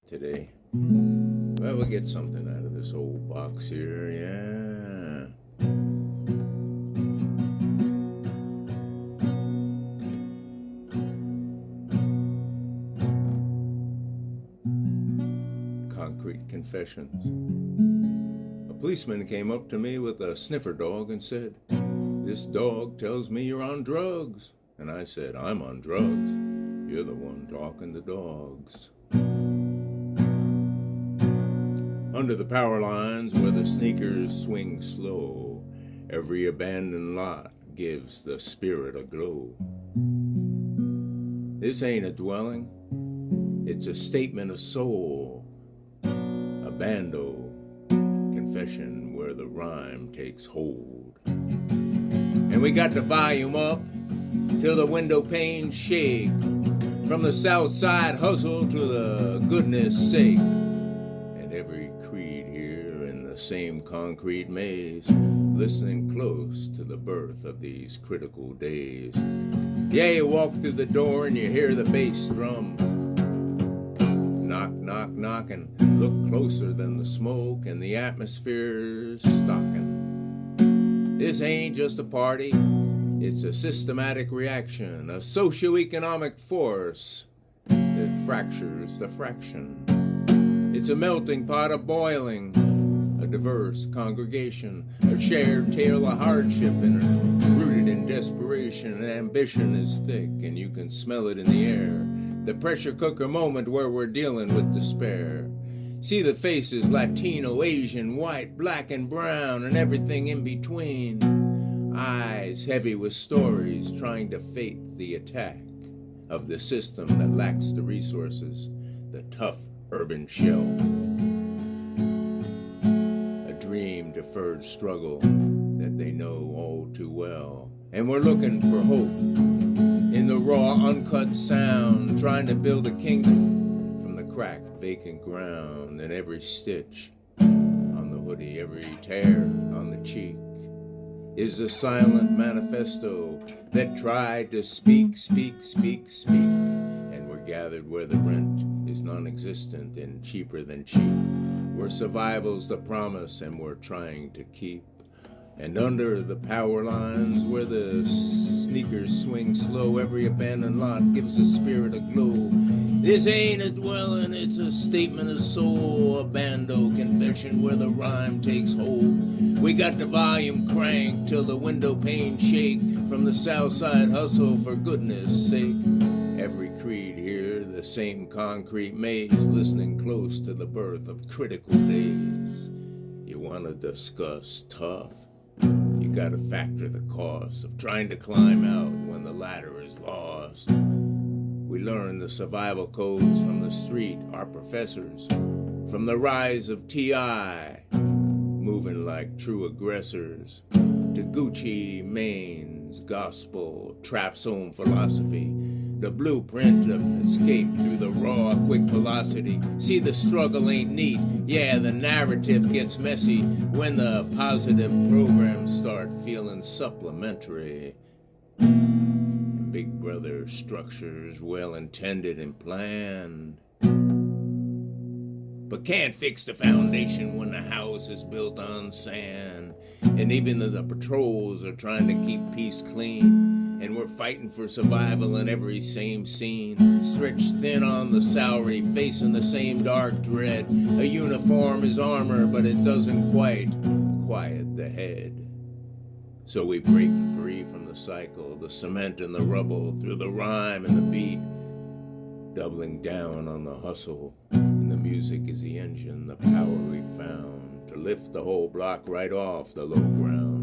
today. Well, we'll get something out of this old box here, yeah. Concrete confessions. A policeman came up to me with a sniffer dog and said, "This dog tells me you're on drugs." And I said, "I'm on drugs. You're the one talking to dogs." Under the power lines where the sneakers swing slow, every abandoned lot gives the spirit a glow. This ain't a dwelling, it's a statement of soul. A bando confession where the rhyme takes hold. And we got the volume up till the window panes shake. From the south side hustle to the goodness sake. And every creed here in the same concrete maze, listening close to the birth of these critical days. Yeah, you walk through the door and you hear the bass drum. Knock, knock, knocking. Look closer than the smoke and the atmosphere's stocking. This ain't just a party. It's a systematic reaction, a socio-economic force that fractures the fraction. It's a melting pot of boiling, a diverse congregation, a shared tale of hardship and rooted in desperation. And ambition is thick and you can smell it in the air. The pressure cooker moment where we're dealing with despair. See the faces, Latino, Asian, white, black and brown, and everything in between. Eyes heavy with stories trying to fake the attack of the system that lacks the resources, the tough urban shell. A dream deferred struggle that they know all too well. And we're looking for hope in the raw uncut sound, trying to build a kingdom from the cracked vacant ground. And every stitch on the hoodie, every tear on the cheek is a silent manifesto that tried to speak. And we're gathered where the rent is non-existent and cheaper than cheap. Where survival's the promise and we're trying to keep. And under the power lines where the sneakers swing slow, every abandoned lot gives a spirit a glow. This ain't a dwelling, it's a statement of soul, a bando confession where the rhyme takes hold. We got the volume cranked till the window panes shake. From the south side hustle for goodness sake. Every creed here, the same concrete maze, listening close to the birth of critical days. You wanna discuss tough? You gotta factor the cost of trying to climb out when the ladder is lost. We learn the survival codes from the street, our professors, from the rise of T.I., moving like true aggressors, to Gucci Mane's gospel, Trap's own philosophy, the blueprint of escape through the raw, quick velocity. See, the struggle ain't neat. Yeah, the narrative gets messy when the positive programs start feeling supplementary. And Big Brother structures well-intended and planned, but can't fix the foundation when the house is built on sand. And even the patrols are trying to keep peace clean. And we're fighting for survival in every same scene. Stretched thin on the salary, facing the same dark dread. A uniform is armor, but it doesn't quite quiet the head. So we break free from the cycle, the cement and the rubble, through the rhyme and the beat. Doubling down on the hustle. And the music is the engine, the power we found to lift the whole block right off the low ground.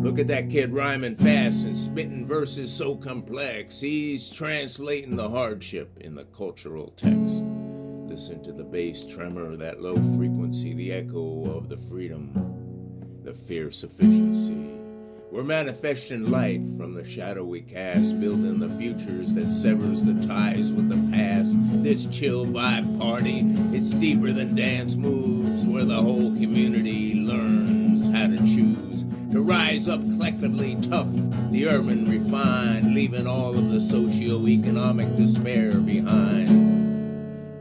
Look at that kid rhyming fast and spitting verses so complex. He's translating the hardship in the cultural text. Listen to the bass tremor, that low frequency, the echo of the freedom, the fierce efficiency. We're manifesting light from the shadow we cast, building the futures that severs the ties with the past. This chill vibe party, it's deeper than dance moves, where the whole community learns how to choose. To rise up collectively tough, the urban refined, leaving all of the socio-economic despair behind.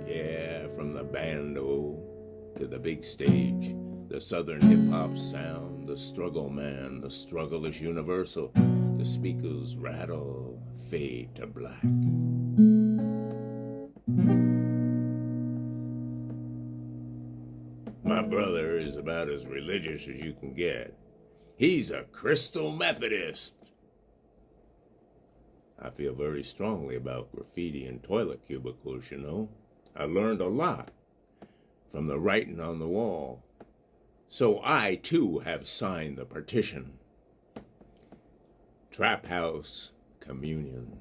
Yeah, from the bando to the big stage. The southern hip-hop sound, the struggle man, the struggle is universal. The speakers rattle, fade to black. My brother is about as religious as you can get. He's a crystal Methodist. I feel very strongly about graffiti and toilet cubicles, you know. I learned a lot from the writing on the wall. So I, too, have signed the petition. Tramp House Communion.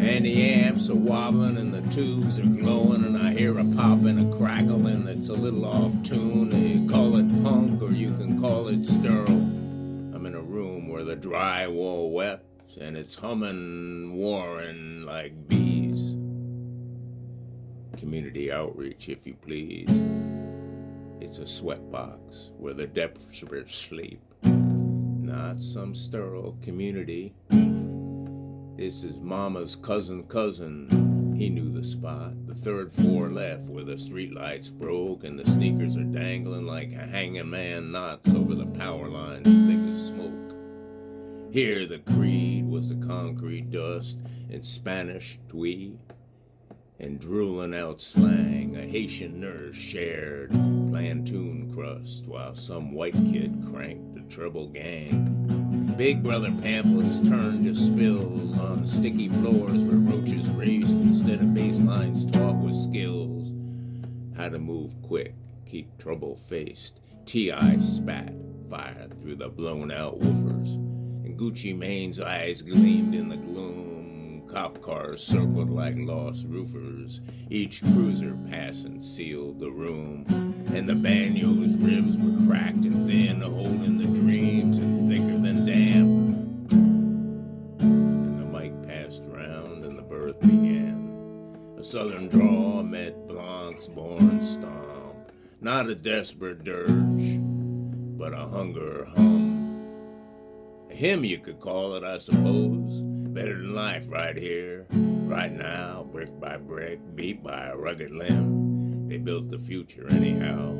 And the amps are wobbling and the tubes are glowing, and I hear a pop and a crackling that's a little off tune. You call it punk or you can call it sterile. I'm in a room where the drywall wept and it's humming, warring like bees. Community outreach, if you please. It's a sweatbox where the desperate sleep. Not some sterile community. This is Mama's cousin. He knew the spot. The third floor left where the streetlights broke and the sneakers are dangling like a hanging man knots over the power lines thick as smoke. Here the creed was the concrete dust in Spanish twee and drooling out slang. A Haitian nurse shared plantoon crust while some white kid cranked the treble gang. Big brother pamphlets turned to spills on sticky floors where roaches raced instead of baselines taught with skills. How to move quick, keep trouble faced. T.I. spat fire through the blown out woofers, and Gucci Mane's eyes gleamed in the gloom. Cop cars circled like lost roofers. Each cruiser passing sealed the room, and the banjo's ribs were cracked and thin, holding the dreams and thicker than damn. And the mic passed round and the birth began. A southern drawl met Blanc's born stomp. Not a desperate dirge, but a hunger hum. A hymn you could call it, I suppose. Better than life right here, right now, brick by brick, beat by a rugged limb. They built the future anyhow.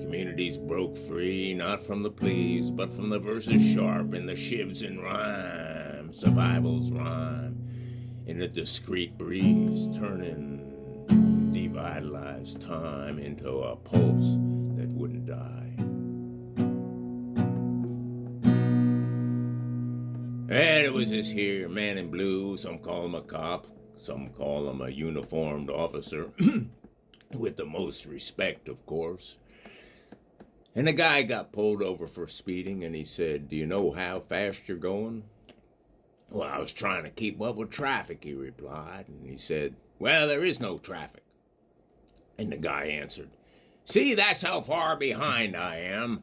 Communities broke free, not from the pleas, but from the verses sharp and the shivs in rhyme. Survival's rhyme in a discreet breeze, turning devitalized time into a pulse that wouldn't die. And it was this here man in blue, some call him a cop, some call him a uniformed officer, with the most respect, of course. And the guy got pulled over for speeding, and he said, "Do you know how fast you're going?" "Well, I was trying to keep up with traffic," he replied. And he said, "Well, there is no traffic." And the guy answered, "See, that's how far behind I am.